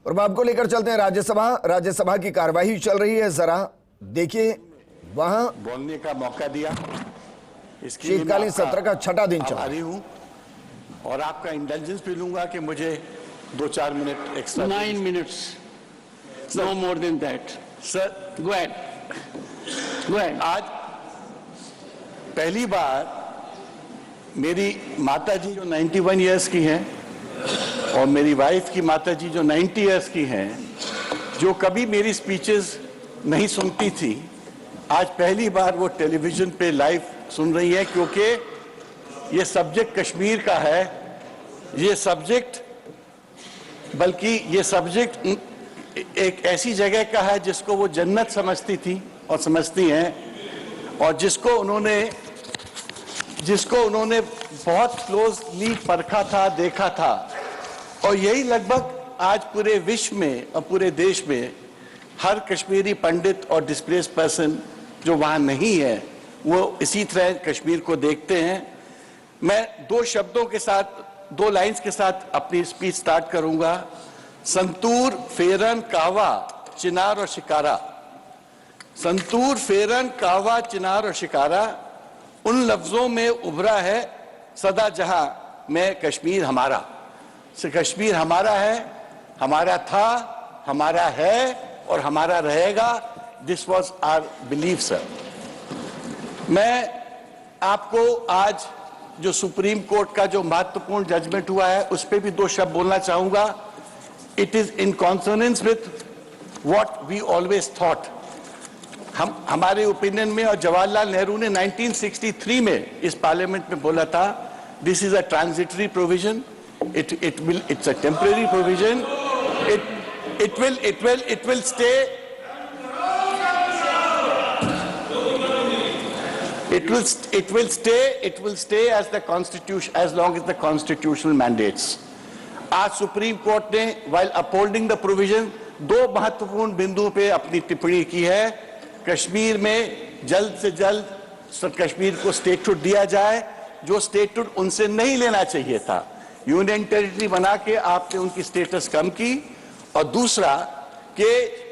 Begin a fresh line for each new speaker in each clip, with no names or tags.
प्रभाव को लेकर चलते हैं राज्यसभा की कार्यवाही चल रही है। जरा देखिए, वहां
बोलने का मौका दिया। इसके
शीतकालीन सत्र का छठा दिन चल
रही हूं और आपका इंटेलिजेंस भी लूंगा कि मुझे 2-4 minute extra.
9 minutes, no more than that.
Sir,
Go ahead. Go ahead.
आज पहली बार मेरी माताजी जो 91 इयर्स की हैं और मेरी वाइफ की माताजी जो 90 इयर्स की हैं, जो कभी मेरी स्पीचेस नहीं सुनती थी, आज पहली बार वो टेलीविजन पे लाइव सुन रही है, क्योंकि ये सब्जेक्ट कश्मीर का है। ये सब्जेक्ट एक ऐसी जगह का है जिसको वो जन्नत समझती थी और समझती हैं, और जिसको उन्होंने बहुत क्लोजली परखा था, देखा था। और यही लगभग आज पूरे विश्व में और पूरे देश में हर कश्मीरी पंडित और डिस्प्लेस्ड पर्सन जो वहाँ नहीं है, वो इसी तरह कश्मीर को देखते हैं। मैं 2 लाइंस के साथ अपनी स्पीच स्टार्ट करूंगा। संतूर, फेरन, कावा, चिनार और शिकारा। संतूर, फेरन, कावा, चिनार और शिकारा, उन लफ्जों में उभरा है सदा जहां मैं कश्मीर हमारा। कश्मीर हमारा है, हमारा था, हमारा है और हमारा रहेगा। This was our belief sir. मैं आपको आज जो सुप्रीम कोर्ट का जो महत्वपूर्ण जजमेंट हुआ है, उस पर भी 2 शब्द बोलना चाहूंगा। It is in consonance with what we always thought. हमारे ओपिनियन में, और जवाहरलाल नेहरू ने 1963 में इस पार्लियामेंट में बोला था, this is a transitory provision, it's a temporary provision, it will stay, it will stay as the constitution, as long as the constitutional mandates. आज सुप्रीम कोर्ट ने while upholding the provision 2 महत्वपूर्ण बिंदुओं पे अपनी टिप्पणी की है। कश्मीर में जल्द से जल्द कश्मीर को स्टेटहुड दिया जाए, जो स्टेटहुड उनसे नहीं लेना चाहिए था। यूनियन टेरिटरी बना के आपने उनकी स्टेटस कम की। और दूसरा कि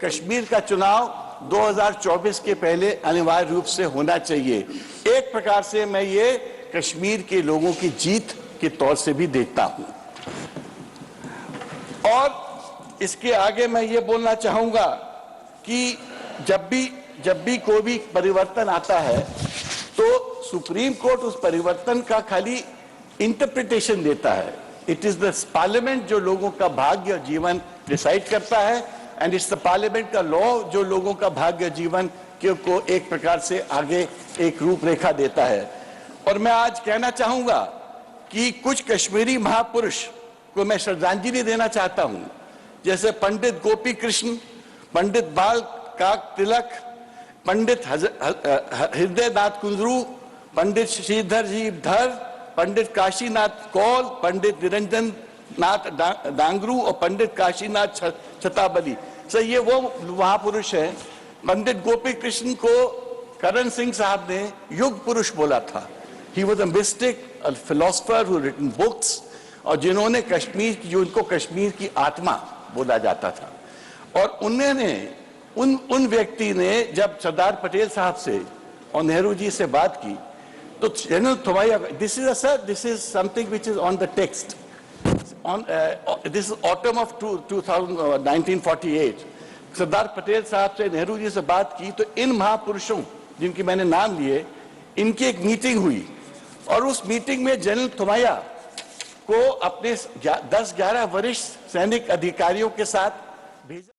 कश्मीर का चुनाव 2024 के पहले अनिवार्य रूप से होना चाहिए। एक प्रकार से मैं ये कश्मीर के लोगों की जीत के तौर से भी देखता हूं। और इसके आगे मैं ये बोलना चाहूंगा कि जब भी कोई भी परिवर्तन आता है, तो सुप्रीम कोर्ट उस परिवर्तन का खाली इंटरप्रिटेशन देता है। इट इज द पार्लियामेंट जो लोगों का भाग्य और जीवन डिसाइड करता है, एंड इट्स द पार्लियामेंट का लॉ जो लोगों का भाग्य जीवन को एक प्रकार से आगे एक रूपरेखा देता है। और मैं आज कहना चाहूंगा कि कुछ कश्मीरी महापुरुष को मैं श्रद्धांजलि देना चाहता हूं, जैसे पंडित गोपी कृष्ण, पंडित बाल काक तिलक, पंडित हृदयनाथ कुंजरू, पंडित श्रीधर जी धर, पंडित काशीनाथ कौल, पंडित निरंजन नाथ डांगरू और पंडित काशीनाथ छताबली। सर, ये वो महापुरुष हैं। पंडित गोपी कृष्ण को करण सिंह साहब ने युग पुरुष बोला था। He was a mystic, a philosopher who written books, और जिन्होंने उनको कश्मीर की आत्मा बोला जाता था। और उन्होंने उन व्यक्ति ने जब सरदार पटेल साहब से और नेहरू जी से बात की, तो general Thimayya, this is something which is on the text, this is autumn of 1948। Sardar Patel साहब से नेहरू जी से बात की, तो इन महापुरुषों जिनके मैंने नाम लिए, इनकी एक मीटिंग हुई, और उस मीटिंग में जनरल थोमाया को अपने 10-11 वरिष्ठ सैनिक अधिकारियों के साथ भेजा।